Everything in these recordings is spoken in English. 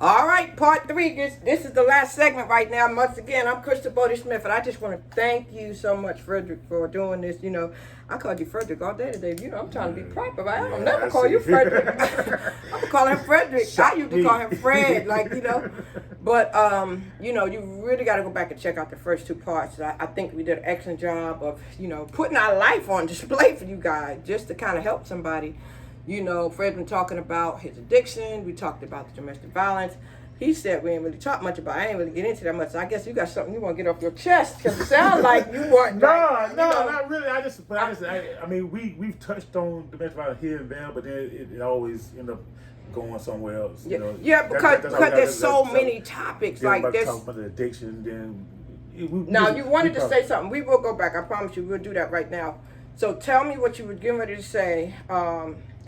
All right, part 3. This is the last segment right now. Once again, I'm Krista Bodie-Smith, and I just want to thank you so much, Frederick, for doing this. You know, I called you Frederick all day today. You know, I'm trying to be proper. Right? I'll never call you Frederick. I'm going to call him Frederick. I used to call him Fred, But, you know, you really got to go back and check out the first 2 parts. I think we did an excellent job of, you know, putting our life on display for you guys just to kind of help somebody. You know, Fred's been talking about his addiction. We talked about the domestic violence. He said we ain't really talk much about it. I ain't really get into that much. So I guess you got something you want to get off your chest because it sounds like you want. Not really. I mean, we've touched on domestic violence here and there, but then it always end up going somewhere else. Yeah, you know? Because there's so many topics like this. Talk about the addiction, then. You wanted to say something. We will go back. I promise you, we'll do that right now. So tell me what you were getting ready to say.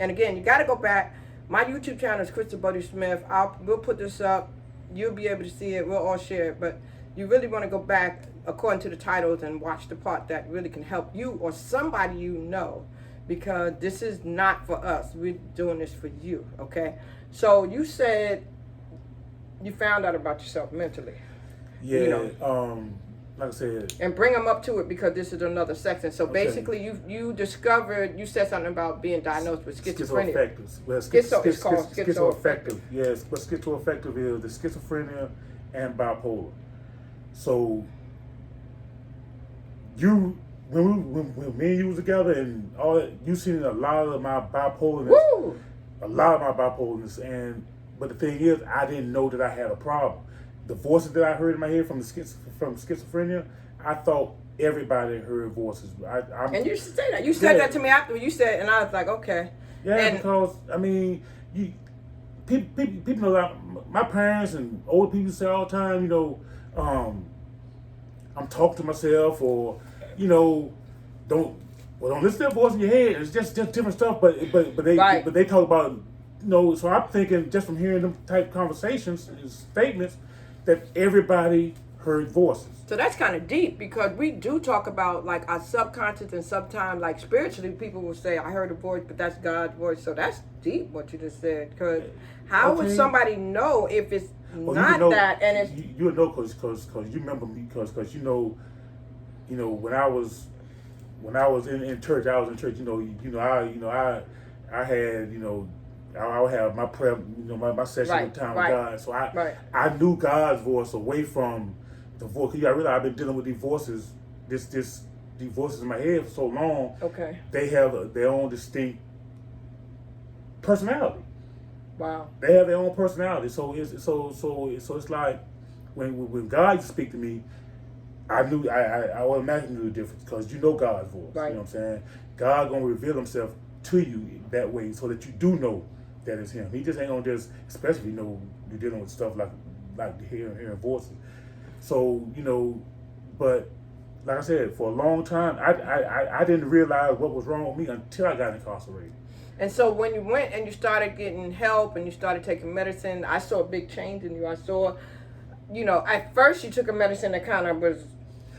And again, you got to go back. My YouTube channel is Krista Bodie-Smith. We'll put this up. You'll be able to see it. We'll all share it. But you really want to go back according to the titles and watch the part that really can help you or somebody you know. Because this is not for us. We're doing this for you, okay? So you said you found out about yourself mentally. Yeah, you know. Like I said, and bring them up to it because this is another section. So basically, you discovered, you said something about being diagnosed with schizophrenia. It's called schizoaffective. Yes, but schizoaffective is the schizophrenia and bipolar. So when me and you was together and all that, you seen a lot of my bipolarness. Woo! But the thing is, I didn't know that I had a problem. The voices that I heard in my head from schizophrenia, I thought everybody heard voices. And you should say that. You said that to me after you said, and I was like, okay. Yeah, because I mean, people know that my parents and older people say all the time, you know, I'm talking to myself, or you know, don't listen to that voice in your head. It's just different stuff. But they talk about, you know. So I'm thinking just from hearing them type conversations and statements, that everybody heard voices. So that's kind of deep because we do talk about like our subconscious, and sometimes like spiritually people will say, I heard a voice, but that's God's voice. So that's deep what you just said, because how would somebody know if it's not that? And it's you would know because you remember me, because you know when I was in church, I was in church. I had I would have my prayer, my session with time with God. So I knew God's voice away from the voice. Because I realized I've been dealing with these voices, these voices in my head for so long. Okay. They have their own distinct personality. Wow. They have their own personality. So it's like when God used to speak to me, I knew I automatically knew the difference because you know God's voice. Right. You know what I'm saying? God gonna reveal Himself to you that way so that you do know that it's Him. He just ain't gonna just, especially you're dealing with stuff like hearing voices. So but like I said, for a long time I didn't realize what was wrong with me until I got incarcerated. And so when you went and you started getting help and you started taking medicine, I saw a big change in you. I saw, at first you took a medicine that kind of was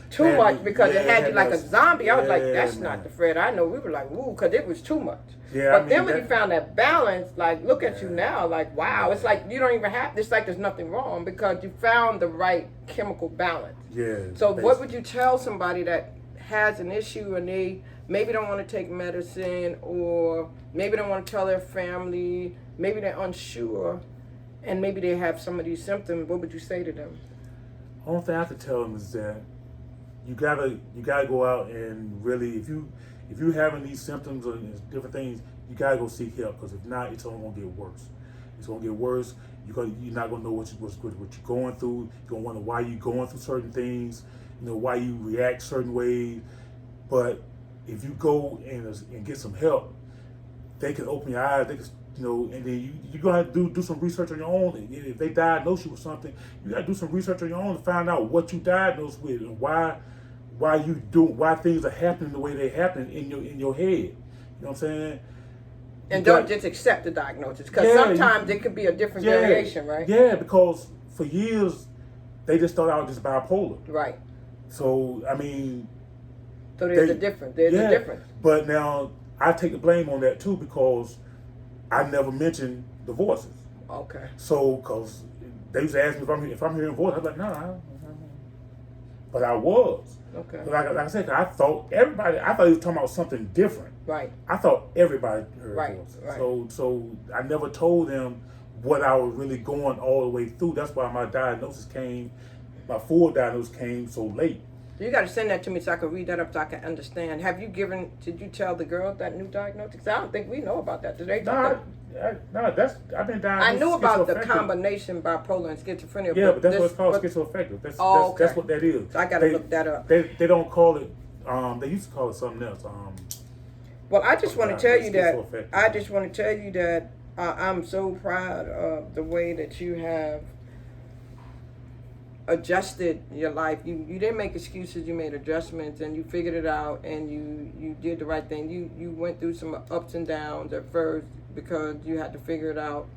too much because it had you like a zombie. I was like, that's not the Fred I know. We were like, woo, because it was too much. Yeah, but then when you found that balance, like, look at you now, like, wow, it's like you don't even have, it's like there's nothing wrong because you found the right chemical balance. Yeah. So what would you tell somebody that has an issue and they maybe don't want to take medicine, or maybe don't want to tell their family, maybe they're unsure, and maybe they have some of these symptoms? What would you say to them? The only thing I could tell them is that you gotta go out and really, if you having these symptoms or different things, you gotta go seek help, because if not, it's only gonna get worse. It's gonna get worse. You're not gonna know what you're going through. You're gonna wonder why you're going through certain things. Why you react certain ways. But if you go and get some help, they can open your eyes. They can, and then you're gonna have to do some research on your own. If they diagnose you with something, you gotta do some research on your own to find out what you diagnosed with and why things are happening the way they happen in your head. You know what I'm saying? And don't just accept the diagnosis, because sometimes it could be a different variation, right? Yeah, because for years they just thought I was just bipolar. Right. So I mean. So there's a difference. There's a difference. But now I take the blame on that too, because I never mentioned the voices. Okay. So, because They used to ask me if I'm hearing voice. I was like, no, I don't. But I was. Okay. Like I said, I thought he was talking about something different. Right. I thought everybody heard Right. voices. Right. So I never told them what I was really going all the way through. That's why my full diagnosis came so late. You got to send that to me so I can read that up so I can understand. Did you tell the girls that new diagnosis? I don't think we know about that. Did they? I've been diagnosed. I knew about the combination bipolar and schizophrenia. Yeah, but that's what it's called, schizoaffective. That's what that is. So I got to look that up. They don't call it. They used to call it something else. Well, I just want to tell you that. I'm so proud of the way that you have adjusted your life. You didn't make excuses. You made adjustments, and you figured it out, and you did the right thing. You went through some ups and downs at first because you had to figure it out.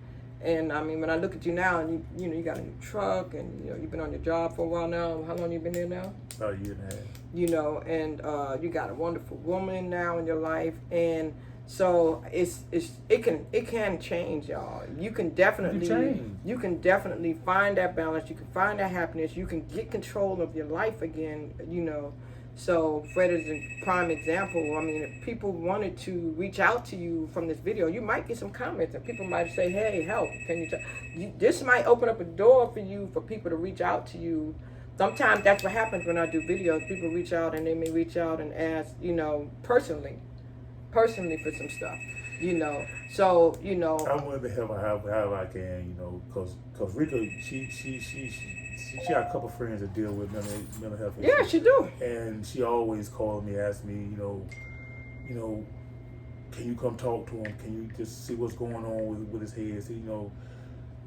And I mean, when I look at you now, and you got a new truck, and you've been on your job for a while now. How long you been there now? About a year and a half. And you got a wonderful woman now in your life, and so it can change, y'all. You can definitely find that balance. You can find that happiness. You can get control of your life again. So Fred is a prime example. I mean, if people wanted to reach out to you from this video, you might get some comments, and people might say, "Hey, help! Can you?" This might open up a door for you for people to reach out to you. Sometimes that's what happens when I do videos. People reach out, and they may reach out and ask, personally for some stuff, So, I want to help however I can, because Rika, she got a couple friends that deal with mental health issues. Yeah, she do. And she always called me, asked me, can you come talk to him? Can you just see what's going on with his head? So,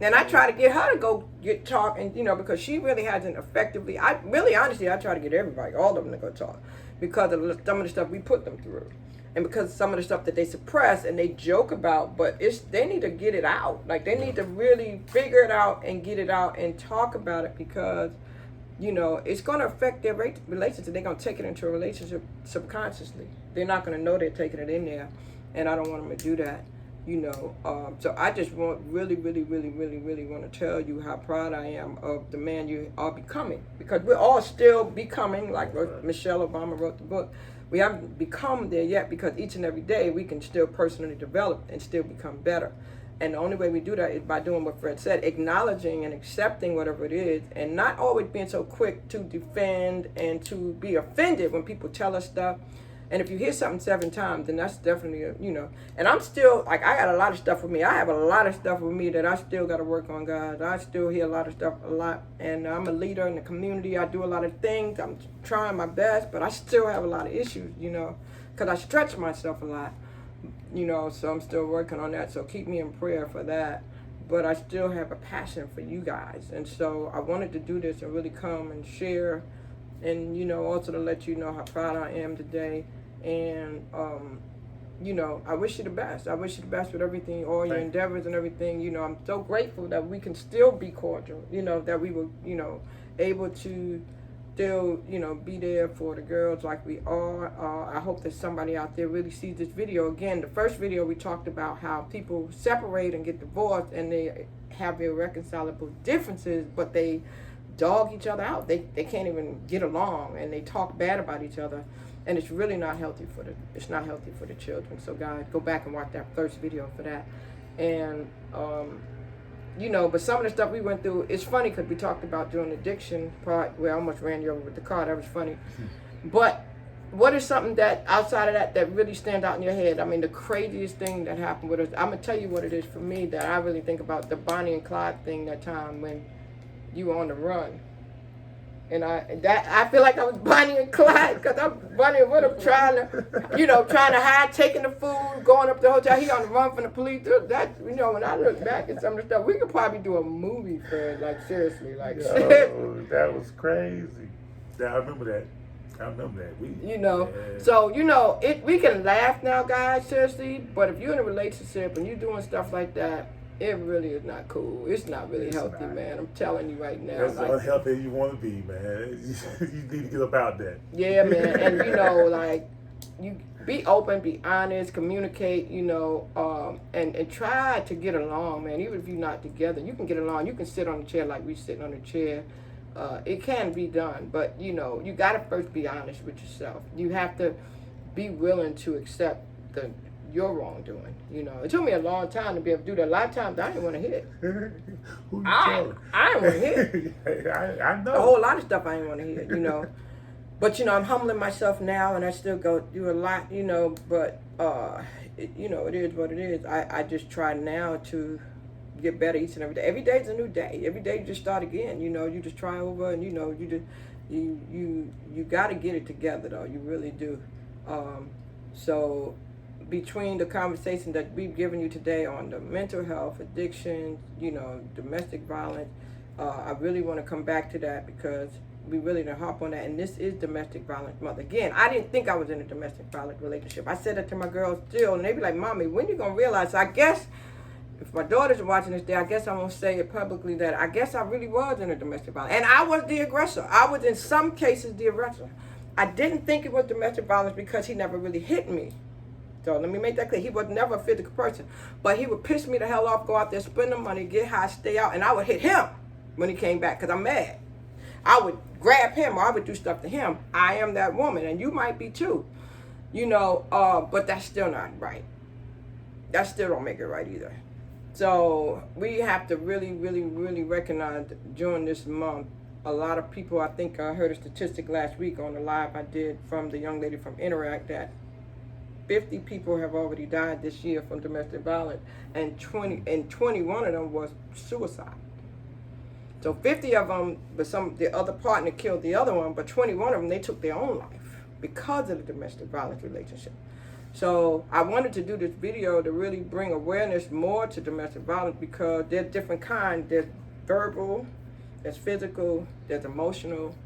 And I try to get her to go get talk, and because she really hasn't effectively. Honestly, I try to get everybody, all of them, to go talk, because of some of the stuff we put them through, and because of some of the stuff that they suppress and they joke about. But they need to get it out. Like, they need to really figure it out and get it out and talk about it, because it's going to affect their relationship. They're going to take it into a relationship subconsciously. They're not going to know they're taking it in there, and I don't want them to do that. So I just really want to tell you how proud I am of the man you are becoming, because we're all still becoming, like Michelle Obama wrote the book. We haven't become there yet, because each and every day we can still personally develop and still become better. And the only way we do that is by doing what Fred said, acknowledging and accepting whatever it is, and not always being so quick to defend and to be offended when people tell us stuff. And if you hear something 7 times, then that's definitely, and I'm still, I got a lot of stuff with me. I have a lot of stuff with me that I still got to work on, guys. I still hear a lot of stuff, and I'm a leader in the community. I do a lot of things. I'm trying my best, but I still have a lot of issues, because I stretch myself a lot, so I'm still working on that. So keep me in prayer for that. But I still have a passion for you guys. And so I wanted to do this and really come and share, and, also to let you know how proud I am today. And, I wish you the best. I wish you the best with everything, all your endeavors and everything. I'm so grateful that we can still be cordial, that we were, able to still, be there for the girls like we are. I hope that somebody out there really sees this video. Again, the first video we talked about how people separate and get divorced, and they have irreconcilable differences, but they dog each other out. They can't even get along, and they talk bad about each other. And it's really not healthy for the children. So guys, go back and watch that first video for that. And but some of the stuff we went through, it's funny because we talked about during the addiction part where I almost ran you over with the car. That was funny. But what is something that outside of that really stands out in your head? I mean, the craziest thing that happened with us. I'm gonna tell you what it is for me that I really think about, the Bonnie and Clyde thing, that time when you were on the run. And I feel like I was Bonnie and Clyde, because I'm running with him, trying to hide, taking the food, going up to the hotel. He on the run from the police. That, when I look back at some of the stuff, we could probably do a movie, Fred. Like, seriously, that was crazy. Yeah, I remember that. So we can laugh now, guys, seriously. But if you're in a relationship and you're doing stuff like that, it really is not cool. It's not really healthy, man. I'm telling you right now. That's unhealthy you want to be, man. You need to get up out that. Yeah, man. And be open, be honest, communicate, and try to get along, man. Even if you're not together, you can get along. You can sit on the chair like we sitting on the chair. It can be done, but you got to first be honest with yourself. You have to be willing to accept your wrongdoing. It took me a long time to be able to do that. A lot of times I didn't want to hit. Who you I telling? didn't want to hit. I know. A whole lot of stuff I didn't want to hit, But, I'm humbling myself now, and I still go through a lot, but, it is what it is. I just try now to get better each and every day. Every day's a new day. Every day you just start again, you just try over, and, you got to get it together, though. You really do. So between the conversation that we've given you today on the mental health, addiction, domestic violence, I really want to come back to that because we really didn't hop on that. And this is Domestic Violence Month. Again, I didn't think I was in a domestic violence relationship. I said that to my girls still, and they be like, Mommy, when you going to realize? So I guess if my daughters are watching this day, I guess I'm going to say it publicly that I guess I really was in a domestic violence. And I was the aggressor. I was, in some cases, the aggressor. I didn't think it was domestic violence because he never really hit me. So let me make that clear. He was never a physical person. But he would piss me the hell off, go out there, spend the money, get high, stay out, and I would hit him when he came back because I'm mad. I would grab him or I would do stuff to him. I am that woman, and you might be too. But that's still not right. That still don't make it right either. So we have to really, really, really recognize during this month, a lot of people, I think I heard a statistic last week on the live I did from the young lady from Interact that 50 people have already died this year from domestic violence, and 21 of them was suicide. So 50 of them, but the other partner killed the other one, but 21 of them, they took their own life because of the domestic violence relationship. So I wanted to do this video to really bring awareness more to domestic violence because there's different kinds. There's verbal, there's physical, there's emotional.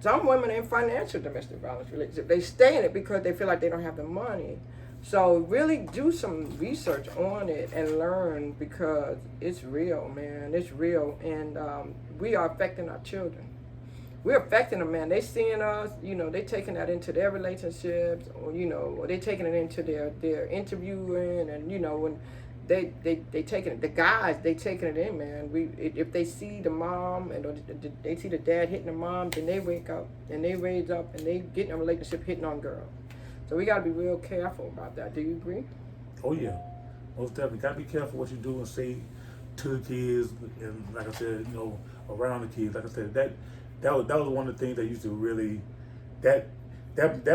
Some women are in financial domestic violence relationship. They stay in it because they feel like they don't have the money. So really do some research on it and learn because it's real, man. It's real. And we are affecting our children. We're affecting them, man. They seeing us, they taking that into their relationships or they taking it into their interviewing and, when they taking it, the guys, they taking it in, man. If they see the mom and they see the dad hitting the mom, then they wake up and they raise up and they get in a relationship hitting on girls. So we got to be real careful about that. Do you agree? Oh yeah, most definitely. Got to be careful what you do and say to the kids, and like I said, around the kids. Like I said, that was one of the things that used to really that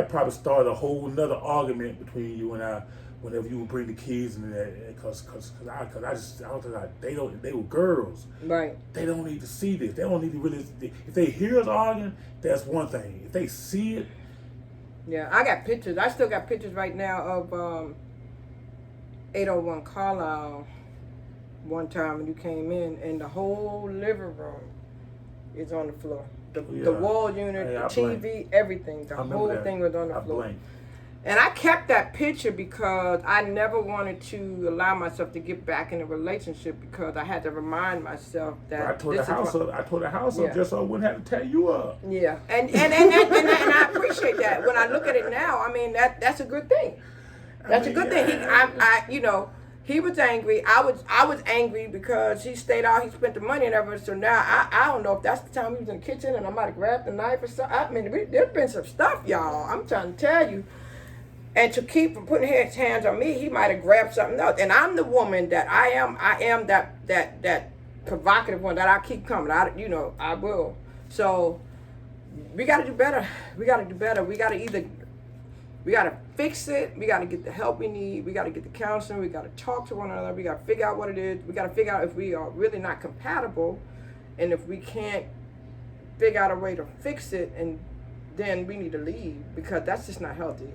probably started a whole another argument between you and I. Whenever you would bring the kids in there, because I was like, they were girls. Right. They don't need to see this. They don't need to really. If they hear us arguing, that's one thing. If they see it. Yeah, I got pictures. I still got pictures right now of 801 Carlisle one time when you came in, and the whole living room is on the floor. The wall unit, the TV, everything. The whole thing was on the floor. Blanked. And I kept that picture because I never wanted to allow myself to get back in a relationship because I had to remind myself that I tore the house up just so I wouldn't have to tear you up. Yeah, and I appreciate that. When I look at it now, I mean that's a good thing. That's a good thing. He was angry. I was angry because he stayed out. He spent the money and everything. So now I don't know if that's the time he was in the kitchen and I might have grabbed the knife or something. I mean, there's been some stuff, y'all. I'm trying to tell you. And to keep from putting his hands on me, he might have grabbed something else. And I'm the woman that I am that provocative one that I keep coming. I will. So we got to do better. We got to do better. We got to fix it. We got to get the help we need. We got to get the counseling. We got to talk to one another. We got to figure out what it is. We got to figure out if we are really not compatible, and if we can't figure out a way to fix it, and then we need to leave because that's just not healthy.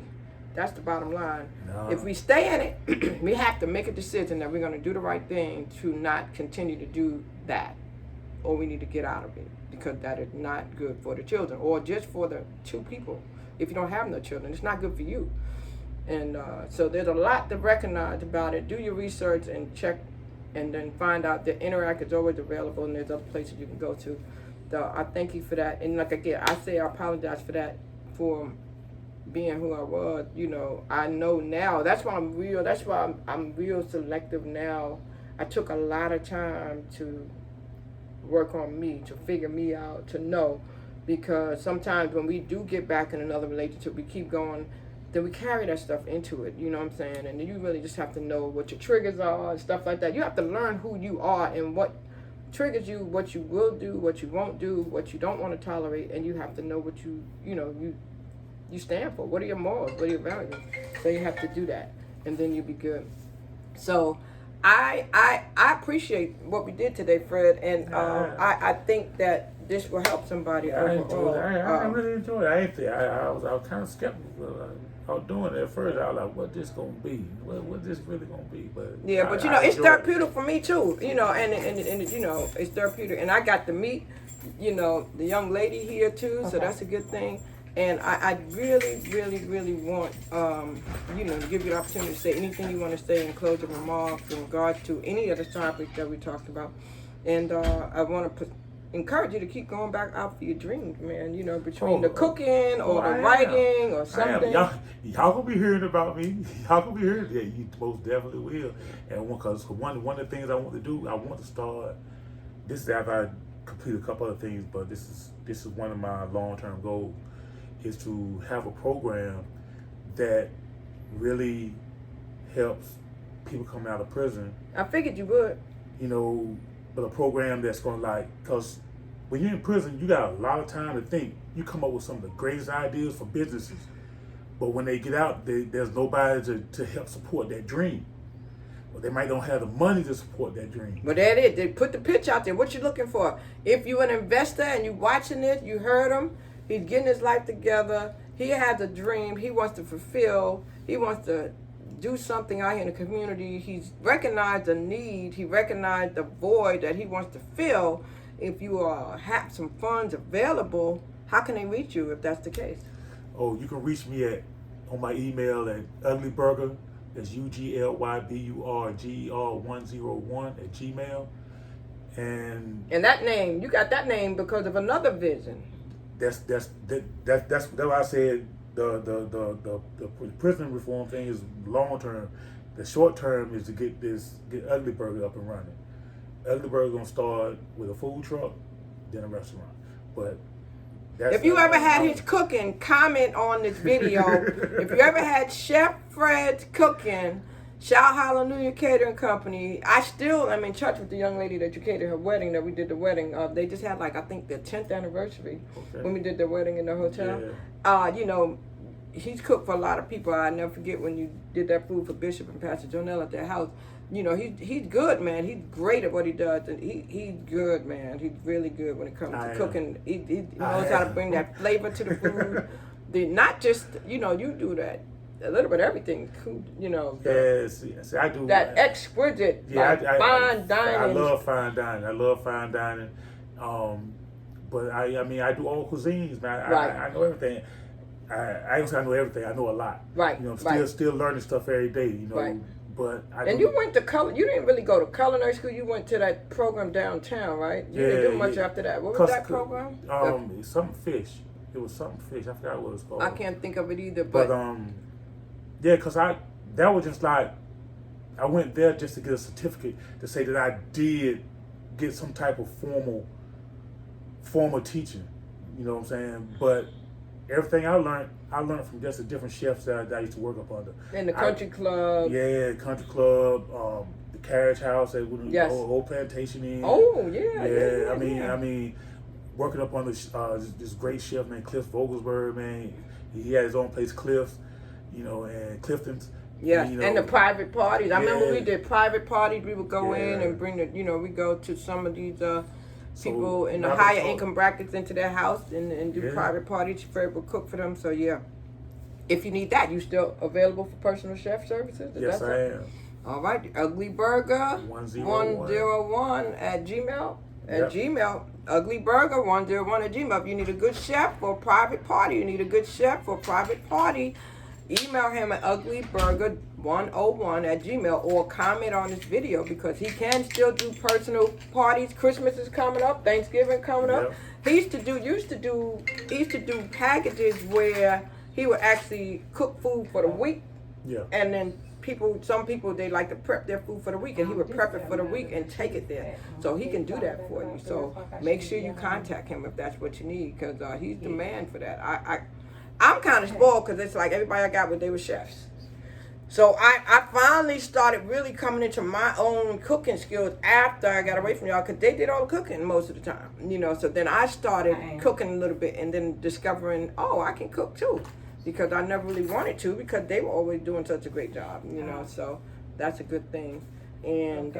That's the bottom line. No. If we stay in it, we have to make a decision that we're going to do the right thing to not continue to do that. Or we need to get out of it because that is not good for the children or just for the two people. If you don't have no children, it's not good for you. And so there's a lot to recognize about it. Do your research and check and then find out that Interact is always available and there's other places you can go to. So I thank you for that. And like again, I say I apologize for that, for being who I was, you know, I know now. That's why I'm real. That's why I'm real selective now. I took a lot of time to work on me, to figure me out, to know, because sometimes when we do get back in another relationship, we keep going, then we carry that stuff into it. You know what I'm saying? And you really just have to know what your triggers are and stuff like that. You have to learn who you are and what triggers you, what you will do, what you won't do, what you don't want to tolerate, and you have to know what you stand for. What are your morals? What are your values? So you have to do that, and then you'll be good. So I appreciate what we did today, Fred, and I think that this will help somebody overall. I really enjoyed it. I was kind of skeptical. I was doing it at first. I was like, "What this gonna be? What this really gonna be?" But yeah, but you know, it's therapeutic for me too. You know, and you know, it's therapeutic, and I got to meet, you know, the young lady here too, so that's a good thing. And I really, really, really want, you know, to give you the opportunity to say anything you want to say in closing remarks in regards to any of the topics that we talked about. And I want to encourage you to keep going back out for your dreams, man. You know, between the cooking or the writing or something. Y'all gonna be hearing about me. Y'all gonna be hearing. Yeah, you most definitely will. And because one of the things I want to do, I want to start. This is after I complete a couple other things, but this is one of my long-term goals. Is to have a program that really helps people coming out of prison. I figured you would. You know, but a program that's going to because when you're in prison, you got a lot of time to think. You come up with some of the greatest ideas for businesses. But when they get out, there's nobody to help support that dream. Or they might don't have the money to support that dream. But that it. They put the pitch out there. What you looking for? If you're an investor and you watching it, you heard him. He's getting his life together. He has a dream he wants to fulfill. He wants to do something out here in the community. He's recognized a need. He recognized the void that he wants to fill. If you have some funds available, how can they reach you if that's the case? Oh, you can reach me on my email at uglyburger. That's UGLYBURGER101 And that name, you got that name because of another vision. That's why I said the prison reform thing is long term. The short term is to get Ugly Burger up and running. Ugly Burger gonna start with a food truck, then a restaurant. But if you ever had his cooking, comment on this video. If you ever had Chef Fred's cooking, shout Hallelujah Catering Company. I'm in touch with the young lady that you catered her wedding, that we did the wedding. They just had I think their 10th anniversary when we did the wedding in the hotel. Yeah. You know, he's cooked for a lot of people. I never forget when you did that food for Bishop and Pastor Jonelle at their house. You know, he's good, man. He's great at what he does. And he's good, man. He's really good when it comes to cooking. He knows how to bring that flavor to the food. Not just, you know, you do that. A little bit of everything, you know. Yes, I do. That exquisite, fine dining. I love fine dining. But I do all cuisines, man. I know everything. I don't say I know everything. I know a lot. Right. You know, still learning stuff every day. You know. Right. But you went to you didn't really go to culinary school. You went to that program downtown, right? You didn't do much after that. What was that program? Something fish. It was something fish. I forgot what it was called. I can't think of it either. But yeah, because that was just I went there just to get a certificate to say that I did get some type of formal teaching. You know what I'm saying? But everything I learned from just the different chefs that I used to work up under. In the country club. Yeah, country club, the carriage house at the old plantation inn. Oh yeah. I mean, working up under this great chef named Cliff Vogelsberg, man. He had his own place, Cliff's. You know, and Clifton's. Yeah, and the private parties. I remember we did private parties. We would go in and bring we go to some of these people in the higher income brackets into their house and do private parties. Fred would cook for them. So yeah, if you need that, you still available for personal chef services? Yes, I am. All right, Ugly Burger 101 at Gmail. At Gmail, Ugly Burger 101 at Gmail. If you need a good chef for a private party, email him at uglyburger101 at Gmail or comment on this video because he can still do personal parties. Christmas is coming up, Thanksgiving coming up. He used to do packages where he would actually cook food for the week, Yeah. and then some people, they like to prep their food for the week, and he would prep it for the week and take it there. So he can do that for you. So make sure you contact him if that's what you need, because he's the man for that. I'm kind of spoiled because it's like everybody I got with, they were chefs. So I finally started really coming into my own cooking skills after I got away from y'all, because they did all the cooking most of the time, you know. So then I started cooking a little bit, and then discovering, oh, I can cook too, because I never really wanted to, because they were always doing such a great job, you know. So that's a good thing. And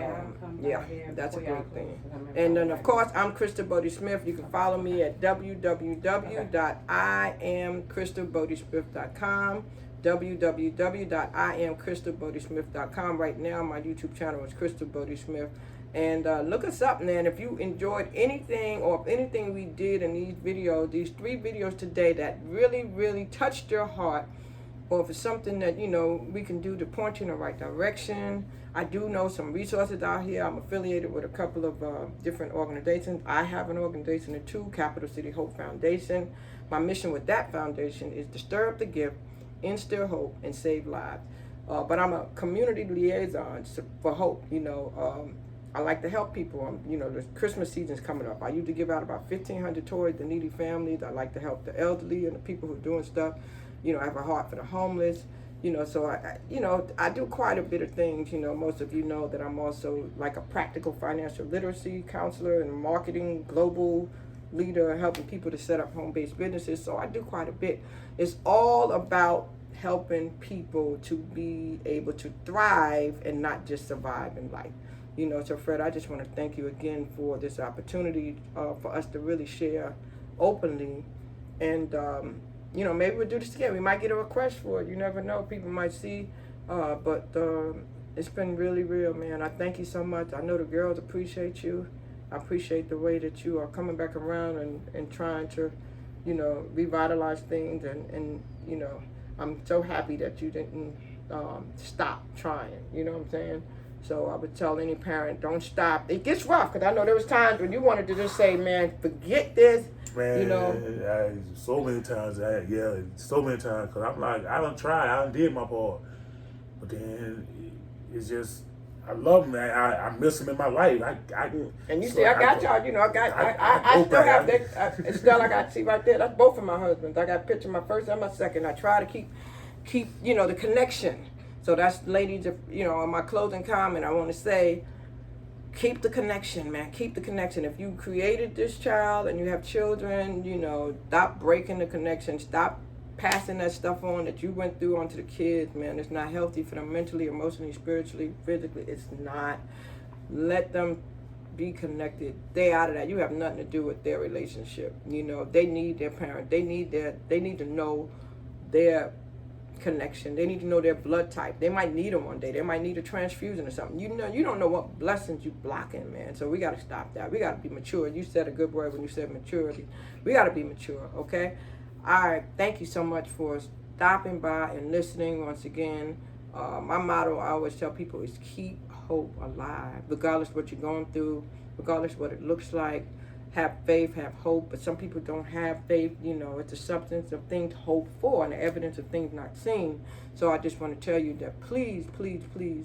yeah, that's a great thing. And then of course, I'm Crystal Bodie Smith. You can follow me at www.iamcrystalbodysmith.com, www.iamcrystalbodysmith.com. Right now, my YouTube channel is Crystal Bodie Smith. And look us up, man. If you enjoyed anything, or if anything we did in these videos, these 3 videos today that really, really touched your heart, or if it's something that, you know, we can do to point you in the right direction. I do know some resources out here. I'm affiliated with a couple of different organizations. I have an organization too, Capital City Hope Foundation. My mission with that foundation is to stir up the gift, instill hope, and save lives. But I'm a community liaison for hope. You know, I like to help people. You know, the Christmas season's coming up. I usually give out about 1,500 toys to needy families. I like to help the elderly and the people who are doing stuff. You know, I have a heart for the homeless. You know, so I do quite a bit of things. You know, most of you know that I'm also like a practical financial literacy counselor and marketing global leader, helping people to set up home-based businesses. So I do quite a bit. It's all about helping people to be able to thrive and not just survive in life. You know, so Fred, I just want to thank you again for this opportunity for us to really share openly. And you know, maybe we'll do this again. We might get a request for it. You never know. People might see. But it's been really real, man. I thank you so much. I know the girls appreciate you. I appreciate the way that you are coming back around and trying to, you know, revitalize things. And you know, I'm so happy that you didn't stop trying. You know what I'm saying? So I would tell any parent, don't stop. It gets rough, because I know there was times when you wanted to just say, man, forget this. Man, you know, so many times, because I'm like, I done tried, I done did my part, but then it's just, I love them, man. I miss them in my life. And you see, I got y'all. You know, I still have that. Estelle, I got, see right there. That's both of my husbands. I got a picture of my first and my second. I try to keep, you know, the connection. So that's, ladies, you know, on my closing comment, I want to say, keep the connection, man. Keep the connection. If you created this child and you have children, you know, stop breaking the connection. Stop passing that stuff on that you went through onto the kids, man. It's not healthy for them mentally, emotionally, spiritually, physically. It's not. Let them be connected. Stay out of that. You have nothing to do with their relationship. You know, they need their parent. They need to know their connection. They need to know their blood type. They might need them one day. They might need a transfusion or something. You know, you don't know what blessings you blocking, man. So we got to stop that. We got to be mature. You said a good word when you said maturity. We got to be mature, okay? All right. Thank you so much for stopping by and listening once again. My motto I always tell people is keep hope alive, regardless what you're going through, regardless what it looks like. Have faith, have hope, but some people don't have faith. You know, it's a substance of things hoped for and the evidence of things not seen. So I just want to tell you that please, please, please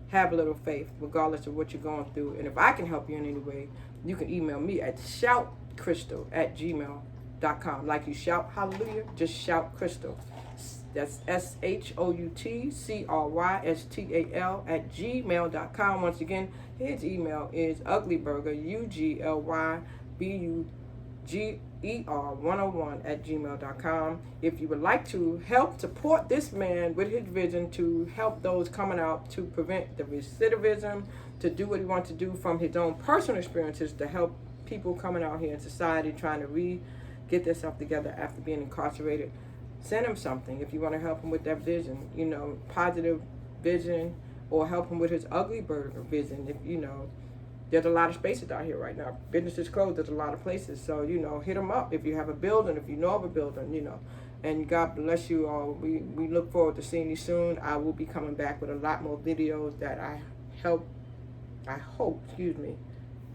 have a little faith, regardless of what you're going through. And if I can help you in any way, you can email me at shoutcrystal@gmail.com. Like you shout hallelujah, just shout Crystal. That's SHOUTCRYSTAL@gmail.com. Once again, his email is uglyburger, UGLYBUGER101@gmail.com. If you would like to help support this man with his vision to help those coming out to prevent the recidivism, to do what he wants to do from his own personal experiences, to help people coming out here in society trying to get themselves together after being incarcerated, send him something. If you want to help him with that vision, you know, positive vision, or help him with his ugly burger vision. If you know, there's a lot of spaces out here right now. Businesses closed. There's a lot of places. So, you know, hit them up if you have a building, if you know of a building, you know. And God bless you all. We look forward to seeing you soon. I will be coming back with a lot more videos that I hope,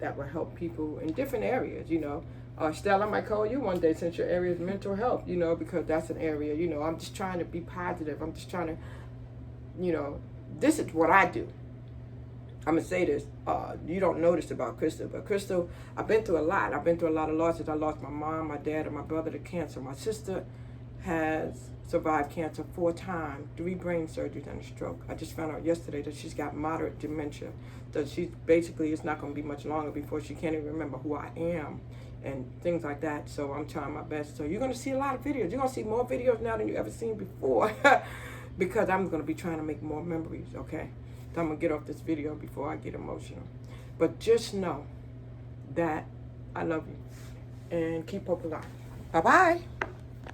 that will help people in different areas, you know. Stella, I might call you one day since your area is mental health, you know, because that's an area, you know, I'm just trying to be positive. I'm just trying to, you know, this is what I do. I'm going to say this. You don't know this about Crystal, but Crystal, I've been through a lot. I've been through a lot of losses. I lost my mom, my dad, and my brother to cancer. My sister has survived cancer 4 times, 3 brain surgeries, and a stroke. I just found out yesterday that she's got moderate dementia. So she's basically, it's not going to be much longer before she can't even remember who I am and things like that. So I'm trying my best. So you're going to see a lot of videos. You're going to see more videos now than you ever seen before because I'm going to be trying to make more memories, okay? So I'm going to get off this video before I get emotional. But just know that I love you and keep hope alive. Bye-bye.